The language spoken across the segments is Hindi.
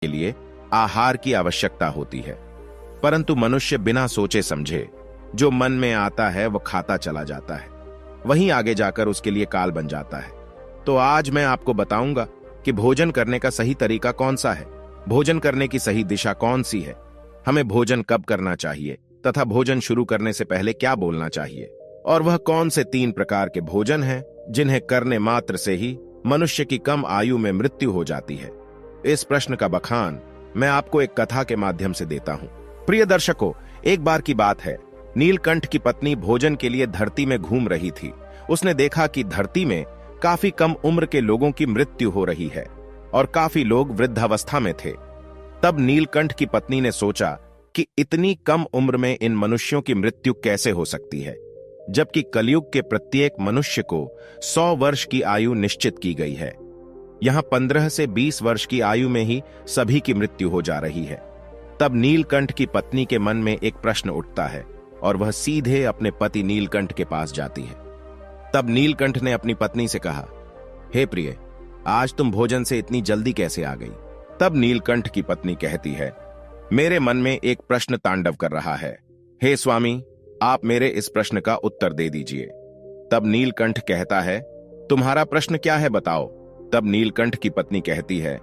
के लिए आहार की आवश्यकता होती है, परंतु मनुष्य बिना सोचे समझे जो मन में आता है वह खाता चला जाता है, वहीं आगे जाकर उसके लिए काल बन जाता है। तो आज मैं आपको बताऊंगा कि भोजन करने का सही तरीका कौन सा है, भोजन करने की सही दिशा कौन सी है, हमें भोजन कब करना चाहिए तथा भोजन शुरू करने से पहले क्या बोलना चाहिए, और वह कौन से 3 प्रकार के भोजन हैं जिन्हें करने मात्र से ही मनुष्य की कम आयु में मृत्यु हो जाती है। इस प्रश्न का बखान मैं आपको एक कथा के माध्यम से देता हूं। प्रिय दर्शकों, एक बार की बात है, नीलकंठ की पत्नी भोजन के लिए धरती में घूम रही थी। उसने देखा कि धरती में काफी कम उम्र के लोगों की मृत्यु हो रही है और काफी लोग वृद्धावस्था में थे। तब नीलकंठ की पत्नी ने सोचा कि इतनी कम उम्र में इन मनुष्यों की मृत्यु कैसे हो सकती है, जबकि कलयुग के प्रत्येक मनुष्य को 100 वर्ष की आयु निश्चित की गई है। यहां 15 से 20 वर्ष की आयु में ही सभी की मृत्यु हो जा रही है। तब नीलकंठ की पत्नी के मन में एक प्रश्न उठता है और वह सीधे अपने पति नीलकंठ के पास जाती है। तब नीलकंठ ने अपनी पत्नी से कहा, हे प्रिय, आज तुम भोजन से इतनी जल्दी कैसे आ गई? तब नीलकंठ की पत्नी कहती है, मेरे मन में एक प्रश्न तांडव कर रहा है। हे स्वामी, आप मेरे इस प्रश्न का उत्तर दे दीजिए। तब नीलकंठ कहता है, तुम्हारा प्रश्न क्या है बताओ? तब नीलकंठ की पत्नी कहती है,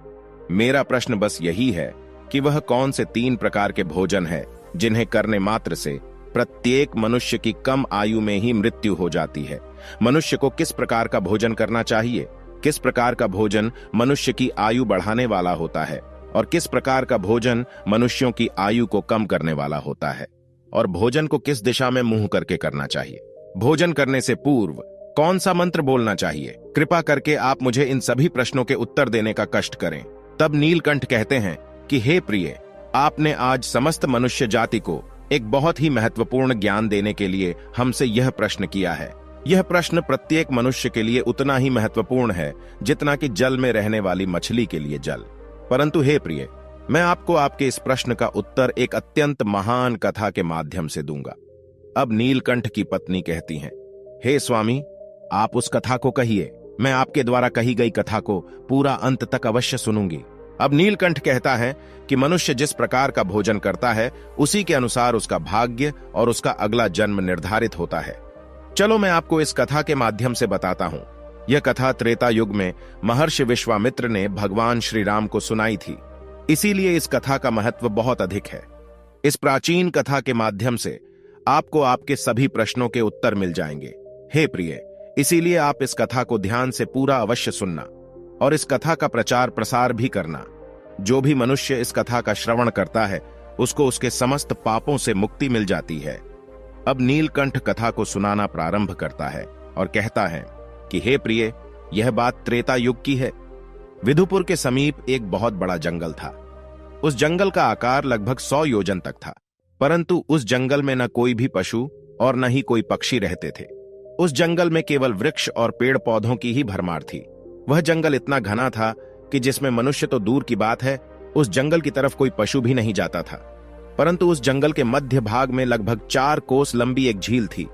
मेरा प्रश्न बस यही है कि वह कौन से 3 प्रकार के भोजन है जिन्हें करने मात्र से प्रत्येक मनुष्य की कम आयु में ही मृत्यु हो जाती है। मनुष्य को किस प्रकार का भोजन करना चाहिए, किस प्रकार का भोजन मनुष्य की आयु बढ़ाने वाला होता है और किस प्रकार का भोजन मनुष्यों की आयु को कम करने वाला होता है, और भोजन को किस दिशा में मुंह करके करना चाहिए। भोजन करने से पूर्व कौन सा मंत्र बोलना चाहिए? कृपा करके आप मुझे इन सभी प्रश्नों के उत्तर देने का कष्ट करें। तब नीलकंठ कहते हैं कि हे प्रिय, आपने आज समस्त मनुष्य जाति को एक बहुत ही महत्वपूर्ण ज्ञान देने के लिए हमसे यह प्रश्न किया है। यह प्रश्न प्रत्येक मनुष्य के लिए उतना ही महत्वपूर्ण है जितना कि जल में रहने वाली मछली के लिए जल। परंतु हे प्रिय, मैं आपको आपके इस प्रश्न का उत्तर एक अत्यंत महान कथा के माध्यम से दूंगा। अब नीलकंठ की पत्नी कहती हैं, हे स्वामी, आप उस कथा को कहिए, मैं आपके द्वारा कही गई कथा को पूरा अंत तक अवश्य सुनूंगी। अब नीलकंठ कहता है कि मनुष्य जिस प्रकार का भोजन करता है उसी के अनुसार उसका भाग्य और उसका अगला जन्म निर्धारित होता है। चलो मैं आपको इस कथा के माध्यम से बताता हूं। यह कथा त्रेता युग में महर्षि विश्वामित्र ने भगवान श्री राम को सुनाई थी, इसीलिए इस कथा का महत्व बहुत अधिक है। इस प्राचीन कथा के माध्यम से आपको आपके सभी प्रश्नों के उत्तर मिल जाएंगे। हे प्रिय, इसीलिए आप इस कथा को ध्यान से पूरा अवश्य सुनना और इस कथा का प्रचार प्रसार भी करना। जो भी मनुष्य इस कथा का श्रवण करता है उसको उसके समस्त पापों से मुक्ति मिल जाती है। अब नीलकंठ कथा को सुनाना प्रारंभ करता है और कहता है कि हे प्रिय, यह बात त्रेता युग की है। विदुपुर के समीप एक बहुत बड़ा जंगल था। उस जंगल का आकार लगभग 100 योजन तक था, परंतु उस जंगल में न कोई भी पशु और न ही कोई पक्षी रहते थे। उस जंगल में केवल वृक्ष और पेड़ पौधों की ही भरमार थी। वह जंगल इतना घना था कि जिसमें मनुष्य तो दूर की बात है, उस जंगल की तरफ कोई पशु भी नहीं जाता था। परंतु उस जंगल के मध्य भाग में लगभग 4 कोस लंबी एक झील थी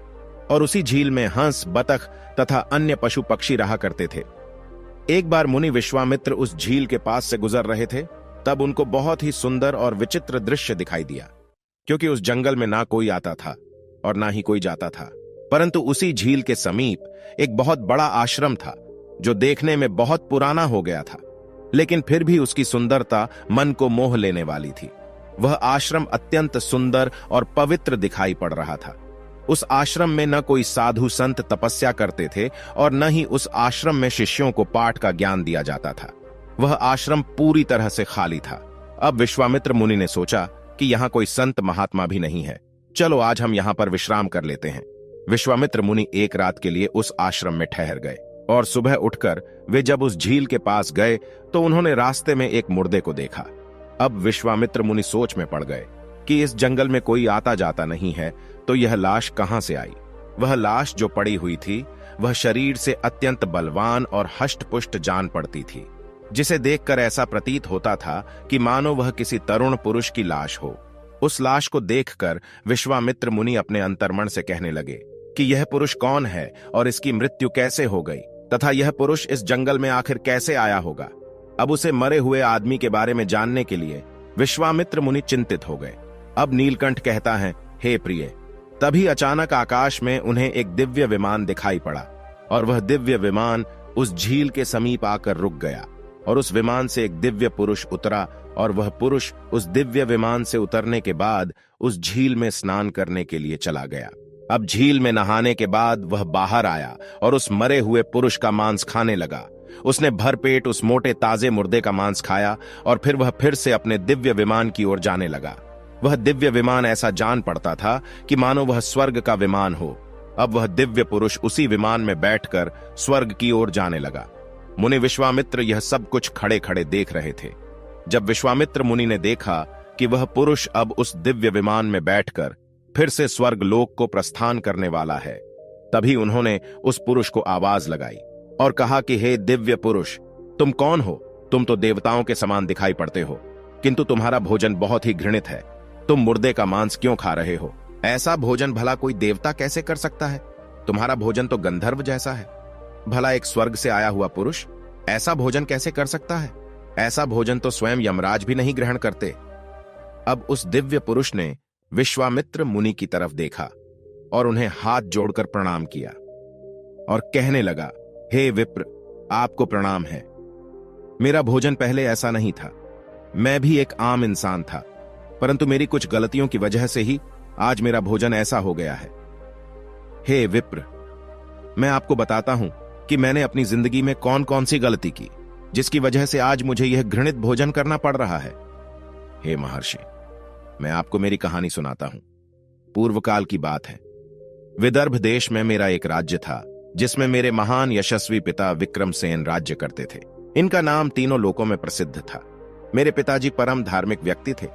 और उसी झील में हंस, बतख तथा अन्य पशु पक्षी रहा करते थे। एक बार मुनि विश्वामित्र उस झील के पास से गुजर रहे थे, तब उनको बहुत ही सुंदर और विचित्र दृश्य दिखाई दिया, क्योंकि उस जंगल में ना कोई आता था और ना ही कोई जाता था, परंतु उसी झील के समीप एक बहुत बड़ा आश्रम था जो देखने में बहुत पुराना हो गया था, लेकिन फिर भी उसकी सुंदरता मन को मोह लेने वाली थी। वह आश्रम अत्यंत सुंदर और पवित्र दिखाई पड़ रहा था। उस आश्रम में न कोई साधु संत तपस्या करते थे और न ही उस आश्रम में शिष्यों को पाठ का ज्ञान दिया जाता था। वह आश्रम पूरी तरह से खाली था। अब विश्वामित्र मुनि ने सोचा कि यहाँ कोई संत महात्मा भी नहीं है, चलो आज हम यहाँ पर विश्राम कर लेते हैं। विश्वामित्र मुनि एक रात के लिए उस आश्रम में ठहर गए और सुबह उठकर वे जब उस झील के पास गए तो उन्होंने रास्ते में एक मुर्दे को देखा। अब विश्वामित्र मुनि सोच में पड़ गए कि इस जंगल में कोई आता जाता नहीं है, तो यह लाश कहां से आई। वह लाश जो पड़ी हुई थी वह शरीर से अत्यंत बलवान और हष्ट-पुष्ट जान पड़ती थी, जिसे देखकर ऐसा प्रतीत होता था कि मानो वह किसी तरुण पुरुष की लाश हो। उस लाश को देखकर विश्वामित्र मुनि अपने अंतर्मन से कहने लगे कि यह पुरुष कौन है और इसकी मृत्यु कैसे हो गई तथा यह पुरुष इस जंगल में आखिर कैसे आया होगा। अब उसे मरे हुए आदमी के बारे में जानने के लिए विश्वामित्र मुनि चिंतित हो गए। अब नीलकंठ कहता है, हे प्रिय। तभी अचानक आकाश में उन्हें एक दिव्य विमान दिखाई पड़ा और वह दिव्य विमान उस झील के समीप आकर रुक गया और उस विमान से एक दिव्य पुरुष उतरा और वह पुरुष उस दिव्य विमान से उतरने के बाद उस झील में स्नान करने के लिए चला गया। अब झील में नहाने के बाद वह बाहर आया और उस मरे हुए पुरुष का मांस खाने लगा। उसने भरपेट उस मोटे ताजे मुर्दे का मांस खाया और फिर वह फिर से अपने दिव्य विमान की ओर जाने लगा। वह दिव्य विमान ऐसा जान पड़ता था कि मानो वह स्वर्ग का विमान हो। अब वह दिव्य पुरुष उसी विमान में बैठकर स्वर्ग की ओर जाने लगा। मुनि विश्वामित्र यह सब कुछ खड़े खड़े देख रहे थे। जब विश्वामित्र मुनि ने देखा कि वह पुरुष अब उस दिव्य विमान में बैठकर फिर से स्वर्ग लोक को प्रस्थान करने वाला है, तभी उन्होंने उस पुरुष को आवाज लगाई और कहा कि हे दिव्य पुरुष, तुम कौन हो? तुम तो देवताओं के समान दिखाई पड़ते हो, किंतु तुम्हारा भोजन बहुत ही घृणित है। तुम मुर्दे का मांस क्यों खा रहे हो? ऐसा भोजन भला कोई देवता कैसे कर सकता है? तुम्हारा भोजन तो गंधर्व जैसा है। भला एक स्वर्ग से आया हुआ पुरुष ऐसा भोजन कैसे कर सकता है? ऐसा भोजन तो स्वयं यमराज भी नहीं ग्रहण करते। अब उस दिव्य पुरुष ने विश्वामित्र मुनि की तरफ देखा और उन्हें हाथ जोड़कर प्रणाम किया और कहने लगा, हे विप्र, आपको प्रणाम है। मेरा भोजन पहले ऐसा नहीं था। मैं भी एक आम इंसान था, परंतु मेरी कुछ गलतियों की वजह से ही आज मेरा भोजन ऐसा हो गया है। हे विप्र, मैं आपको बताता हूं कि मैंने अपनी जिंदगी में कौन कौन सी गलती की, जिसकी वजह से आज मुझे यह घृणित भोजन करना पड़ रहा है। हे महर्षि, मैं आपको मेरी कहानी सुनाता हूं। पूर्व काल की बात है। विदर्भ देश में मेरा एक राज्य था, जिसमें मेरे महान यशस्वी पिता विक्रमसेन राज्य करते थे। इनका नाम तीनों लोकों में प्रसिद्ध था। मेरे पिताजी परम धार्मिक व्यक्ति थे।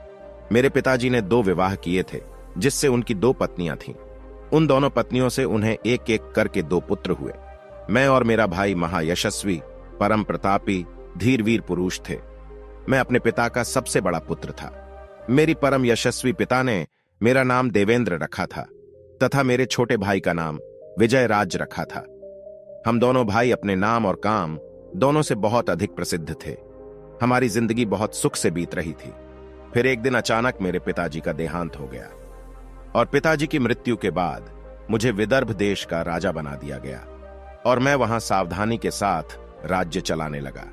मेरे पिताजी ने 2 विवाह किए थे, जिससे उनकी 2 पत्नियां थीं। उन दोनों पत्नियों से उन्हें एक एक करके 2 पुत्र हुए। मैं और मेरा भाई महायशस्वी, परम प्रतापी, धीरवीर पुरुष थे। मैं अपने पिता का सबसे बड़ा पुत्र था। मेरी परम यशस्वी पिता ने मेरा नाम देवेंद्र रखा था तथा मेरे छोटे भाई का नाम विजयराज रखा था। हम दोनों भाई अपने नाम और काम दोनों से बहुत अधिक प्रसिद्ध थे। हमारी जिंदगी बहुत सुख से बीत रही थी। फिर एक दिन अचानक मेरे पिताजी का देहांत हो गया और पिताजी की मृत्यु के बाद मुझे विदर्भ देश का राजा बना दिया गया और मैं वहां सावधानी के साथ राज्य चलाने लगा।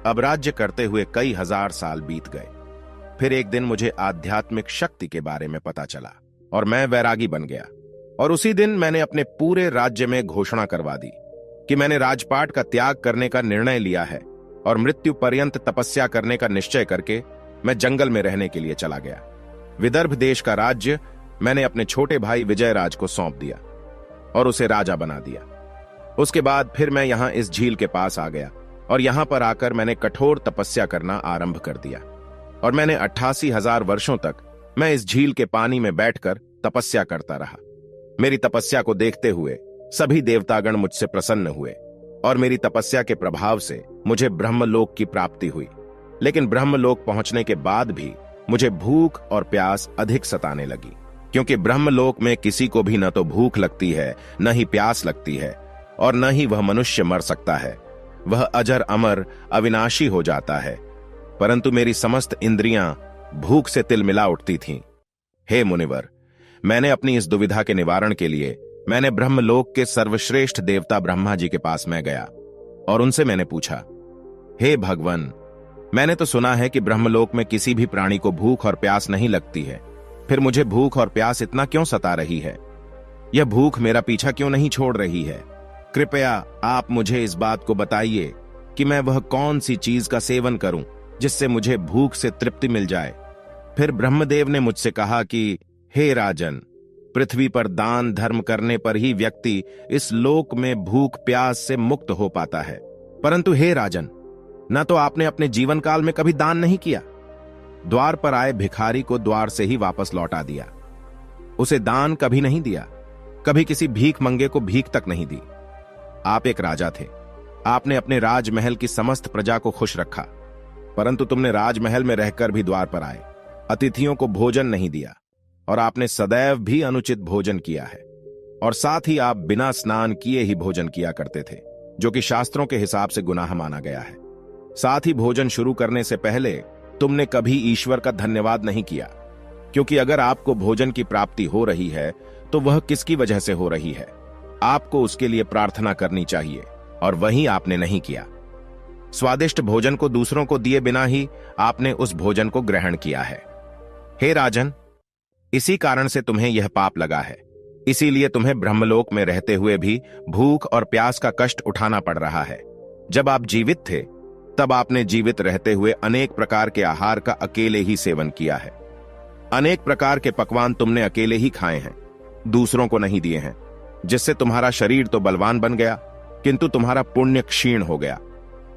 अब राज्य करते हुए कई हजार साल बीत गए। फिर एक दिन मुझे आध्यात्मिक शक्ति के बारे में पता चला और मैं वैरागी बन गया। और उसी दिन मैंने अपने पूरे राज्य में घोषणा करवा दी कि मैंने राजपाट का त्याग करने का निर्णय लिया है और मृत्यु पर्यंत तपस्या करने का निश्चय करके मैं जंगल में रहने के लिए चला गया। विदर्भ देश का राज्य मैंने अपने छोटे भाई विजयराज को सौंप दिया और उसे राजा बना दिया। उसके बाद फिर मैं यहां इस झील के पास आ गया और यहां पर आकर मैंने कठोर तपस्या करना आरंभ कर दिया और मैंने 88,000 वर्षों तक मैं इस झील के पानी में बैठकर तपस्या करता रहा। मेरी तपस्या को देखते हुए सभी देवतागण मुझसे प्रसन्न हुए और मेरी तपस्या के प्रभाव से मुझे ब्रह्मलोक की प्राप्ति हुई। लेकिन ब्रह्मलोक पहुंचने के बाद भी मुझे भूख और प्यास अधिक सताने लगी, क्योंकि ब्रह्मलोक में किसी को भी न तो भूख लगती है, न ही प्यास लगती है और न ही वह मनुष्य मर सकता है। वह अजर अमर अविनाशी हो जाता है। परंतु मेरी समस्त इंद्रियां भूख से तिलमिला उठती थीं। हे मुनिवर, मैंने अपनी इस दुविधा के निवारण के लिए मैंने ब्रह्मलोक के सर्वश्रेष्ठ देवता ब्रह्मा जी के पास में गया और उनसे मैंने पूछा, हे भगवान, मैंने तो सुना है कि ब्रह्मलोक में किसी भी प्राणी को भूख और प्यास नहीं लगती है, फिर मुझे भूख और प्यास इतना क्यों सता रही है? यह भूख मेरा पीछा क्यों नहीं छोड़ रही है? कृपया आप मुझे इस बात को बताइए कि मैं वह कौन सी चीज का सेवन करूं जिससे मुझे भूख से तृप्ति मिल जाए। फिर ब्रह्मदेव ने मुझसे कहा कि हे राजन, पृथ्वी पर दान धर्म करने पर ही व्यक्ति इस लोक में भूख प्यास से मुक्त हो पाता है। परंतु हे राजन, न तो आपने अपने जीवन काल में कभी दान नहीं किया। द्वार पर आए भिखारी को द्वार से ही वापस लौटा दिया। उसे दान कभी नहीं दिया, कभी किसी भीख मंगे को भीख तक नहीं दी। आप एक राजा थे। आपने अपने राजमहल की समस्त प्रजा को खुश रखा, परंतु तुमने राजमहल में रहकर भी द्वार पर आए अतिथियों को भोजन नहीं दिया और आपने सदैव भी अनुचित भोजन किया है। और साथ ही आप बिना स्नान किए ही भोजन किया करते थे, जो कि शास्त्रों के हिसाब से गुनाह माना गया है। साथ ही भोजन शुरू करने से पहले तुमने कभी ईश्वर का धन्यवाद नहीं किया, क्योंकि अगर आपको भोजन की प्राप्ति हो रही है तो वह किसकी वजह से हो रही है? आपको उसके लिए प्रार्थना करनी चाहिए, और वही आपने नहीं किया। स्वादिष्ट भोजन को दूसरों को दिए बिना ही आपने उस भोजन को ग्रहण किया है। हे राजन, इसी कारण से तुम्हें यह पाप लगा है। इसीलिए तुम्हें ब्रह्मलोक में रहते हुए भी भूख और प्यास का कष्ट उठाना पड़ रहा है। जब आप जीवित थे तब आपने जीवित रहते हुए अनेक प्रकार के आहार का अकेले ही सेवन किया है। अनेक प्रकार के पकवान तुमने अकेले ही खाए हैं, दूसरों को नहीं दिए हैं, जिससे तुम्हारा शरीर तो बलवान बन गया, किंतु तुम्हारा पुण्य क्षीण हो गया।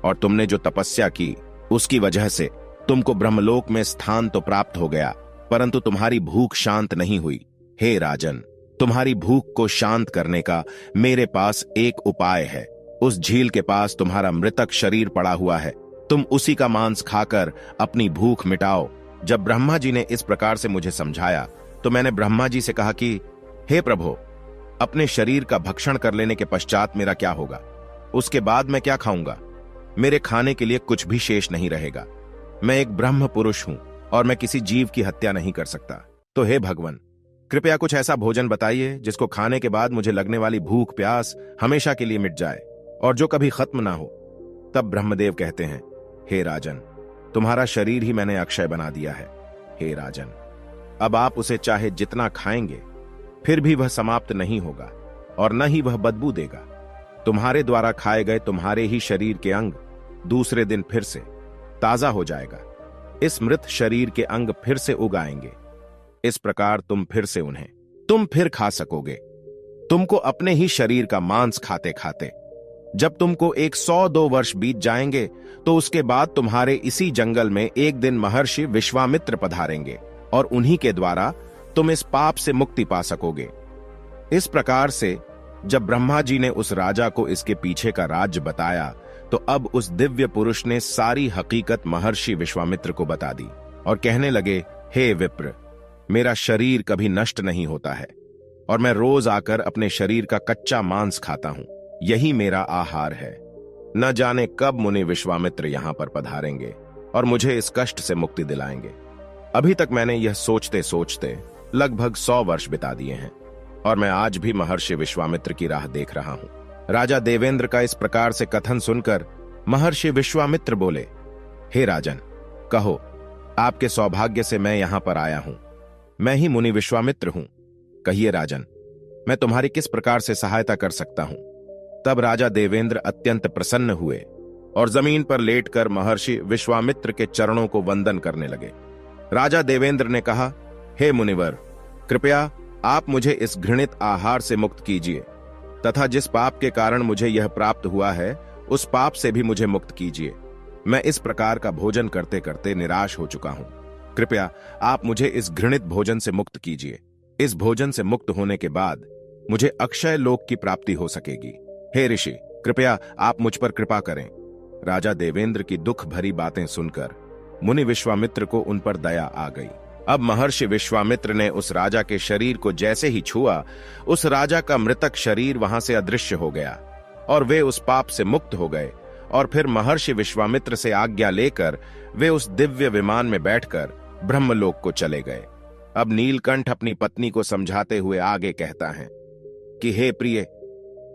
और तुमने जो तपस्या की उसकी वजह से तुमको ब्रह्मलोक में स्थान तो प्राप्त हो गया, परंतु तुम्हारी भूख शांत नहीं हुई। हे राजन, तुम्हारी भूख को शांत करने का मेरे पास एक उपाय है। उस झील के पास तुम्हारा मृतक शरीर पड़ा हुआ है, तुम उसी का मांस खाकर अपनी भूख मिटाओ। जब ब्रह्मा जी ने इस प्रकार से मुझे समझाया तो मैंने ब्रह्मा जी से कहा कि हे प्रभु, अपने शरीर का भक्षण कर लेने के पश्चात मेरा क्या होगा? उसके बाद मैं क्या खाऊंगा? मेरे खाने के लिए कुछ भी शेष नहीं रहेगा। मैं एक ब्रह्म पुरुष हूं और मैं किसी जीव की हत्या नहीं कर सकता। तो हे भगवान, कृपया कुछ ऐसा भोजन बताइए जिसको खाने के बाद मुझे लगने वाली भूख प्यास हमेशा के लिए मिट जाए और जो कभी खत्म ना हो। तब ब्रह्मदेव कहते हैं, हे राजन, तुम्हारा शरीर ही मैंने अक्षय बना दिया है। हे राजन, अब आप उसे चाहे जितना खाएंगे फिर भी वह समाप्त नहीं होगा और न ही वह बदबू देगा। तुम्हारे द्वारा खाए गए तुम्हारे ही शरीर के अंग दूसरे दिन फिर से ताजा हो जाएगा। इस मृत शरीर के अंग फिर से उगाएंगे। इस प्रकार तुम फिर खा सकोगे। तुमको अपने ही शरीर का मांस खाते खाते जब तुमको 102 वर्ष बीत जाएंगे तो उसके बाद तुम्हारे इसी जंगल में एक दिन महर्षि विश्वामित्र पधारेंगे और उन्हीं के द्वारा तुम इस पाप से मुक्ति पा सकोगे। इस प्रकार से जब ब्रह्मा जी ने उस राजा को इसके पीछे का राज्य बताया तो अब उस दिव्य पुरुष ने सारी हकीकत महर्षि विश्वामित्र को बता दी और कहने लगे, हे विप्र, मेरा शरीर कभी नष्ट नहीं होता है और मैं रोज आकर अपने शरीर का कच्चा मांस खाता हूं। यही मेरा आहार है। न जाने कब मुनि विश्वामित्र यहां पर पधारेंगे और मुझे इस कष्ट से मुक्ति दिलाएंगे। अभी तक मैंने यह सोचते सोचते लगभग 100 वर्ष बिता दिए हैं और मैं आज भी महर्षि विश्वामित्र की राह देख रहा हूं। राजा देवेंद्र का इस प्रकार से कथन सुनकर महर्षि विश्वामित्र बोले, हे राजन, कहो, आपके सौभाग्य से मैं यहां पर आया हूं। मैं ही मुनि विश्वामित्र हूं। कहिए राजन, मैं तुम्हारी किस प्रकार से सहायता कर सकता हूं? तब राजा देवेंद्र अत्यंत प्रसन्न हुए और जमीन पर लेटकर महर्षि विश्वामित्र के चरणों को वंदन करने लगे। राजा देवेंद्र ने कहा, हे मुनिवर, कृपया आप मुझे इस घृणित आहार से मुक्त कीजिए तथा जिस पाप के कारण मुझे यह प्राप्त हुआ है उस पाप से भी मुझे मुक्त कीजिए। मैं इस प्रकार का भोजन करते करते निराश हो चुका हूं। कृपया आप मुझे इस घृणित भोजन से मुक्त कीजिए। इस भोजन से मुक्त होने के बाद मुझे अक्षय लोक की प्राप्ति हो सकेगी। हे ऋषि, कृपया आप मुझ पर कृपा करें। राजा देवेंद्र की दुख भरी बातें सुनकर मुनि विश्वामित्र को उन पर दया आ गई। अब महर्षि विश्वामित्र ने उस राजा के शरीर को जैसे ही छुआ, उस राजा का मृतक शरीर वहां से अदृश्य हो गया और वे उस पाप से मुक्त हो गए। और फिर महर्षि विश्वामित्र से आज्ञा लेकर वे उस दिव्य विमान में बैठकर ब्रह्मलोक को चले गए। अब नीलकंठ अपनी पत्नी को समझाते हुए आगे कहता है कि हे प्रिय,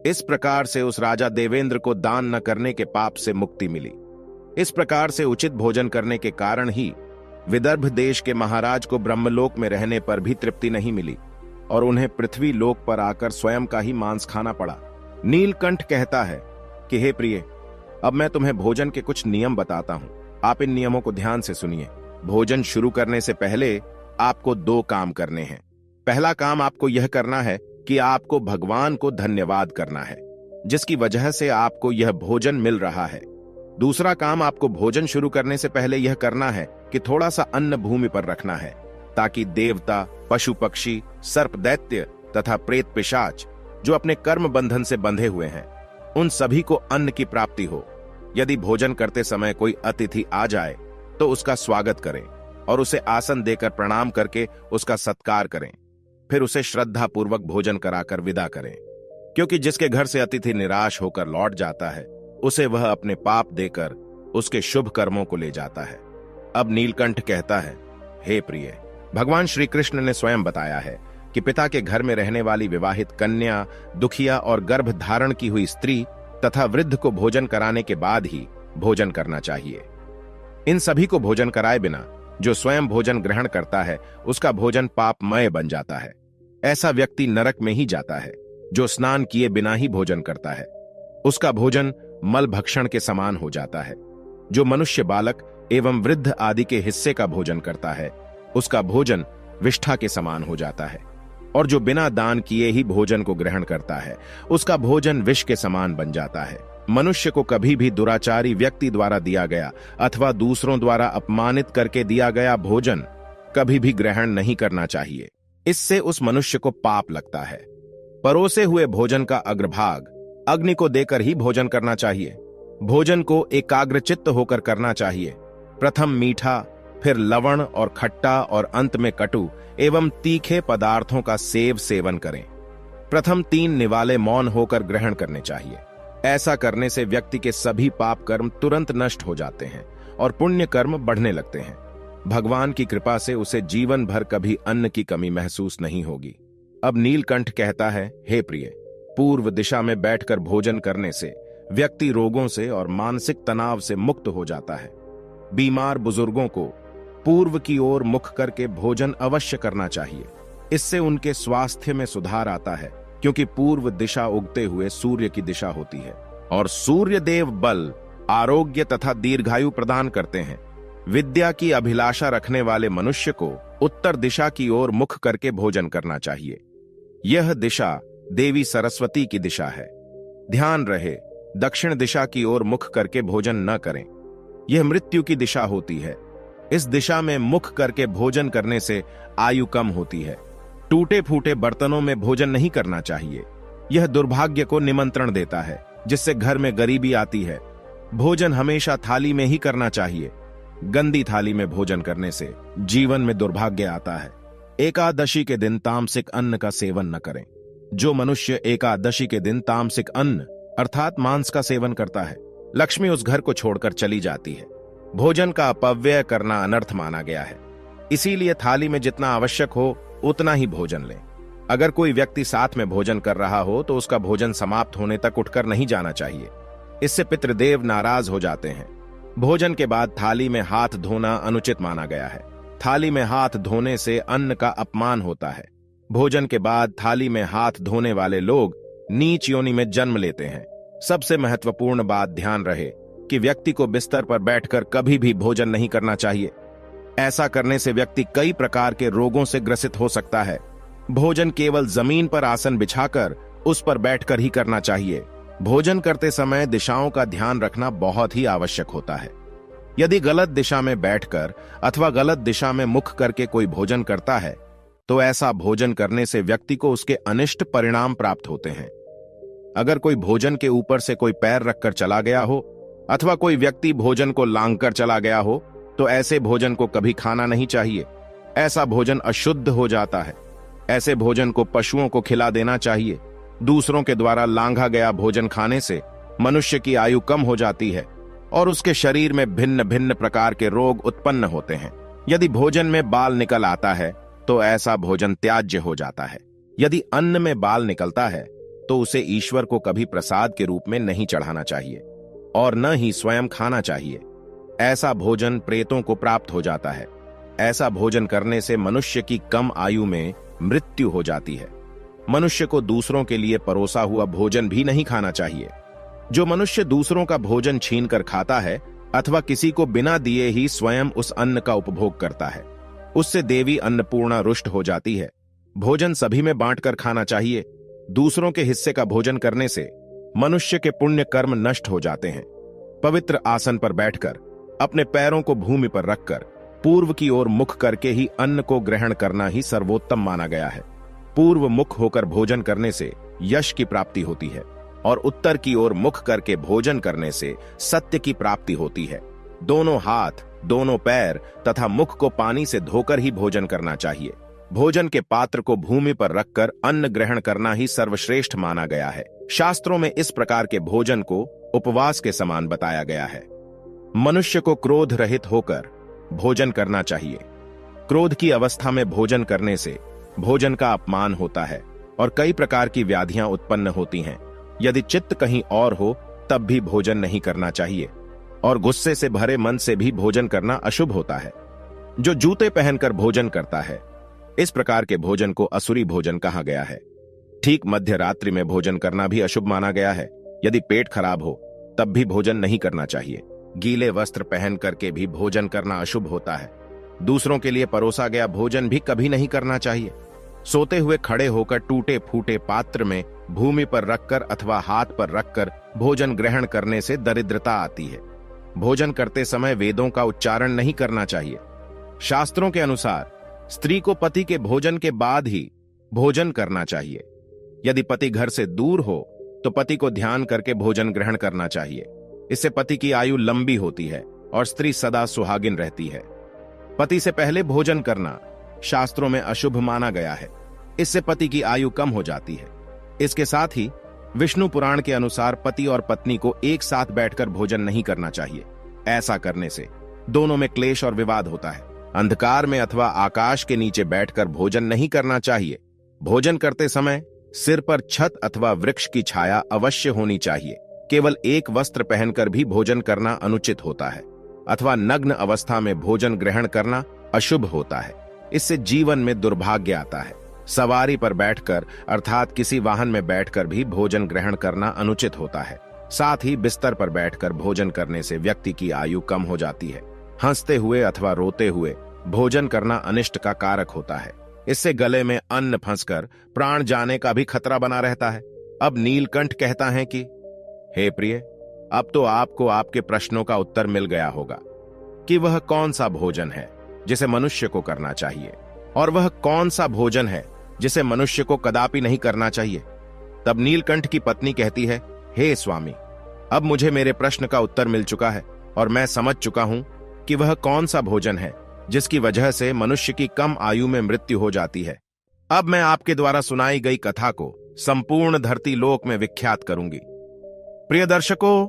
इस प्रकार से उस राजा देवेंद्र को दान न करने के पाप से मुक्ति मिली। इस प्रकार से उचित भोजन करने के कारण ही विदर्भ देश के महाराज को ब्रह्मलोक में रहने पर भी तृप्ति नहीं मिली और उन्हें पृथ्वी लोक पर आकर स्वयं का ही मांस खाना पड़ा। नीलकंठ कहता है कि हे प्रिय, अब मैं तुम्हें भोजन के कुछ नियम बताता हूं। आप इन नियमों को ध्यान से सुनिए। भोजन शुरू करने से पहले आपको 2 काम करने हैं। पहला काम आपको यह करना है कि आपको भगवान को धन्यवाद करना है, जिसकी वजह से आपको यह भोजन मिल रहा है। दूसरा काम आपको भोजन शुरू करने से पहले यह करना है कि थोड़ा सा अन्न भूमि पर रखना है, ताकि देवता, पशु पक्षी, सर्प दैत्य तथा प्रेत पिशाच जो अपने कर्म बंधन से बंधे हुए हैं, उन सभी को अन्न की प्राप्ति हो। यदि भोजन करते समय कोई अतिथि आ जाए तो उसका स्वागत करें और उसे आसन देकर प्रणाम करके उसका सत्कार करें। फिर उसे श्रद्धा पूर्वक भोजन कराकर विदा करें, क्योंकि जिसके घर से अतिथि निराश होकर लौट जाता है उसे वह अपने पाप देकर उसके शुभ कर्मों को ले जाता है। अब नीलकंठ कहता है, हे प्रिय, भगवान श्री कृष्ण ने स्वयं बताया है कि पिता के घर में रहने वाली विवाहित कन्या, दुखिया और गर्भ धारण की हुई स्त्री तथा वृद्ध को भोजन कराने के बाद ही भोजन करना चाहिए। इन सभी को भोजन कराए बिना जो स्वयं भोजन ग्रहण करता है उसका भोजन पापमय बन जाता है। ऐसा व्यक्ति नरक में ही जाता है। जो स्नान किए बिना ही भोजन करता है उसका भोजन मल भक्षण के समान हो जाता है। जो मनुष्य बालक एवं वृद्ध आदि के हिस्से का भोजन करता है उसका भोजन विष्ठा के समान हो जाता है। और जो बिना दान किए ही भोजन को ग्रहण करता है उसका भोजन विष के समान बन जाता है। मनुष्य को कभी भी दुराचारी व्यक्ति द्वारा दिया गया अथवा दूसरों द्वारा अपमानित करके दिया गया भोजन कभी भी ग्रहण नहीं करना चाहिए। इससे उस मनुष्य को पाप लगता है। परोसे हुए भोजन का अग्रभाग अग्नि को देकर ही भोजन करना चाहिए। भोजन को एकाग्रचित्त होकर करना चाहिए। प्रथम मीठा, फिर लवण और खट्टा और अंत में कटु एवं तीखे पदार्थों का सेवन करें। प्रथम 3 निवाले मौन होकर ग्रहण करने चाहिए। ऐसा करने से व्यक्ति के सभी पाप कर्म तुरंत नष्ट हो जाते हैं और पुण्य कर्म बढ़ने लगते हैं। भगवान की कृपा से उसे जीवन भर कभी अन्न की कमी महसूस नहीं होगी। अब नीलकंठ कहता है, हे प्रिय, पूर्व दिशा में बैठकर भोजन करने से व्यक्ति रोगों से और मानसिक तनाव से मुक्त हो जाता है। बीमार बुजुर्गों को पूर्व की ओर मुख करके भोजन अवश्य करना चाहिए। इससे उनके स्वास्थ्य में सुधार आता है, क्योंकि पूर्व दिशा उगते हुए सूर्य की दिशा होती है और सूर्य देव बल, आरोग्य तथा दीर्घायु प्रदान करते हैं। विद्या की अभिलाषा रखने वाले मनुष्य को उत्तर दिशा की ओर मुख करके भोजन करना चाहिए। यह दिशा देवी सरस्वती की दिशा है। ध्यान रहे, दक्षिण दिशा की ओर मुख करके भोजन न करें। यह मृत्यु की दिशा होती है। इस दिशा में मुख करके भोजन करने से आयु कम होती है। टूटे फूटे बर्तनों में भोजन नहीं करना चाहिए। यह दुर्भाग्य को निमंत्रण देता है, जिससे घर में गरीबी आती है। भोजन हमेशा थाली में ही करना चाहिए। गंदी थाली में भोजन करने से जीवन में दुर्भाग्य आता है। एकादशी के दिन तामसिक अन्न का सेवन न करें। जो मनुष्य एकादशी के दिन तामसिक अन्न अर्थात मांस का सेवन करता है, लक्ष्मी उस घर को छोड़कर चली जाती है। भोजन का अपव्यय करना अनर्थ माना गया है। इसीलिए थाली में जितना आवश्यक हो उतना ही भोजन लें। अगर कोई व्यक्ति साथ में भोजन कर रहा हो तो उसका भोजन समाप्त होने तक उठकर नहीं जाना चाहिए। इससे पितृदेव नाराज हो जाते हैं। भोजन के बाद थाली में हाथ धोना अनुचित माना गया है। थाली में हाथ धोने से अन्न का अपमान होता है। भोजन के बाद थाली में हाथ धोने वाले लोग नीच योनि में जन्म लेते हैं। सबसे महत्वपूर्ण बात ध्यान रहे कि व्यक्ति को बिस्तर पर बैठकर कभी भी भोजन नहीं करना चाहिए। ऐसा करने से व्यक्ति कई प्रकार के रोगों से ग्रसित हो सकता है। भोजन केवल जमीन पर आसन बिछाकर उस पर बैठकर ही करना चाहिए। भोजन करते समय दिशाओं का ध्यान रखना बहुत ही आवश्यक होता है। यदि गलत दिशा में बैठकर अथवा गलत दिशा में मुख करके कोई भोजन करता है तो ऐसा भोजन करने से व्यक्ति को उसके अनिष्ट परिणाम प्राप्त होते हैं। अगर कोई भोजन के ऊपर से कोई पैर रखकर चला गया हो अथवा कोई व्यक्ति भोजन को लांघकर चला गया हो तो ऐसे भोजन को कभी खाना नहीं चाहिए। ऐसा भोजन अशुद्ध हो जाता है। ऐसे भोजन को पशुओं को खिला देना चाहिए। दूसरों के द्वारा लांघा गया भोजन खाने से मनुष्य की आयु कम हो जाती है और उसके शरीर में भिन्न भिन्न प्रकार के रोग उत्पन्न होते हैं। यदि भोजन में बाल निकल आता है तो ऐसा भोजन त्याज्य हो जाता है। यदि अन्न में बाल निकलता है तो उसे ईश्वर को कभी प्रसाद के रूप में नहीं चढ़ाना चाहिए और न ही स्वयं खाना चाहिए। ऐसा भोजन प्रेतों को प्राप्त हो जाता है। ऐसा भोजन करने से मनुष्य की कम आयु में मृत्यु हो जाती है। मनुष्य को दूसरों के लिए परोसा हुआ भोजन भी नहीं खाना चाहिए। जो मनुष्य दूसरों का भोजन छीनकर खाता है अथवा किसी को बिना दिए ही स्वयं उस अन्न का उपभोग करता है, उससे देवी अन्नपूर्णा रुष्ट हो जाती है। भोजन सभी में बांटकर खाना चाहिए। दूसरों के हिस्से का भोजन करने से मनुष्य के पुण्य कर्म नष्ट हो जाते हैं। पवित्र आसन पर बैठकर अपने पैरों को भूमि पर रखकर पूर्व की ओर मुख करके ही अन्न को ग्रहण करना ही सर्वोत्तम माना गया है। पूर्व मुख होकर भोजन करने से यश की प्राप्ति होती है और उत्तर की ओर मुख करके भोजन करने से सत्य की प्राप्ति होती है। दोनों हाथ, दोनों पैर तथा मुख को पानी से धोकर ही भोजन करना चाहिए। भोजन के पात्र को भूमि पर रखकर अन्न ग्रहण करना ही सर्वश्रेष्ठ माना गया है। शास्त्रों में इस प्रकार के भोजन को उपवास के समान बताया गया है। मनुष्य को क्रोध रहित होकर भोजन करना चाहिए। क्रोध की अवस्था में भोजन करने से भोजन का अपमान होता है और कई प्रकार की व्याधियां उत्पन्न होती हैं। यदि चित्त कहीं और हो तब भी भोजन नहीं करना चाहिए और गुस्से से भरे मन से भी भोजन करना अशुभ होता है। जो जूते पहनकर भोजन करता है, इस प्रकार के भोजन को असुरी भोजन कहा गया है। ठीक मध्य रात्रि में भोजन करना भी अशुभ माना गया है। यदि पेट खराब हो तब भी भोजन नहीं करना चाहिए। गीले वस्त्र पहन करके भी भोजन करना अशुभ होता है। दूसरों के लिए परोसा गया भोजन भी कभी नहीं करना चाहिए। सोते हुए खड़े होकर टूटे फूटे पात्र में भूमि पर रखकर अथवा हाथ पर रखकर भोजन ग्रहण करने से दरिद्रता आती है। भोजन करते समय वेदों का उच्चारण नहीं करना चाहिए। शास्त्रों के अनुसार स्त्री को पति के भोजन के बाद ही भोजन करना चाहिए। यदि पति घर से दूर हो तो पति को ध्यान करके भोजन ग्रहण करना चाहिए। इससे पति की आयु लंबी होती है और स्त्री सदा सुहागिन रहती है। पति से पहले भोजन करना शास्त्रों में अशुभ माना गया है। इससे पति की आयु कम हो जाती है। इसके साथ ही विष्णु पुराण के अनुसार पति और पत्नी को एक साथ बैठकर भोजन नहीं करना चाहिए। ऐसा करने से दोनों में क्लेश और विवाद होता है। अंधकार में अथवा आकाश के नीचे बैठकर भोजन नहीं करना चाहिए। भोजन करते समय सिर पर छत अथवा वृक्ष की छाया अवश्य होनी चाहिए। केवल एक वस्त्र पहनकर भी भोजन करना अनुचित होता है अथवा नग्न अवस्था में भोजन ग्रहण करना अशुभ होता है। इससे जीवन में दुर्भाग्य आता है। सवारी पर बैठकर अर्थात किसी वाहन में बैठकर भी भोजन ग्रहण करना अनुचित होता है। साथ ही बिस्तर पर बैठकर भोजन करने से व्यक्ति की आयु कम हो जाती है। हंसते हुए अथवा रोते हुए भोजन करना अनिष्ट का कारक होता है। इससे गले में अन्न फंसकर प्राण जाने का भी खतरा बना रहता है। अब नीलकंठ कहता है कि हे प्रिय, अब तो आपको आपके प्रश्नों का उत्तर मिल गया होगा कि वह कौन सा भोजन है जिसे मनुष्य को करना चाहिए और वह कौन सा भोजन है जिसे मनुष्य को कदापि नहीं करना चाहिए। तब नीलकंठ की पत्नी कहती है, हे स्वामी, अब मुझे मेरे प्रश्न का उत्तर मिल चुका है और मैं समझ चुका हूं कि वह कौन सा भोजन है जिसकी वजह से मनुष्य की कम आयु में मृत्यु हो जाती है। अब मैं आपके द्वारा सुनाई गई कथा को संपूर्ण धरती लोक में विख्यात करूंगी। प्रिय दर्शकों,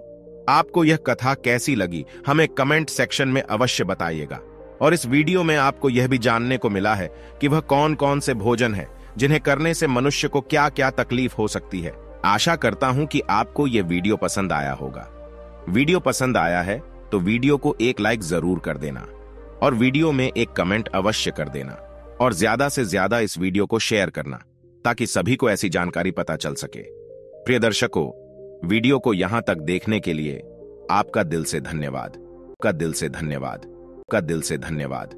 आपको यह कथा कैसी लगी हमें कमेंट सेक्शन में अवश्य बताइएगा। और इस वीडियो में आपको यह भी जानने को मिला है कि वह कौन कौन से भोजन हैं जिन्हें करने से मनुष्य को क्या क्या तकलीफ हो सकती है। आशा करता हूं कि आपको यह वीडियो पसंद आया होगा। वीडियो पसंद आया है तो वीडियो को एक लाइक जरूर कर देना और वीडियो में एक कमेंट अवश्य कर देना और ज्यादा से ज्यादा इस वीडियो को शेयर करना ताकि सभी को ऐसी जानकारी पता चल सके। प्रिय दर्शकों, वीडियो को यहां तक देखने के लिए आपका दिल से धन्यवाद। का दिल से धन्यवाद। का दिल से धन्यवाद।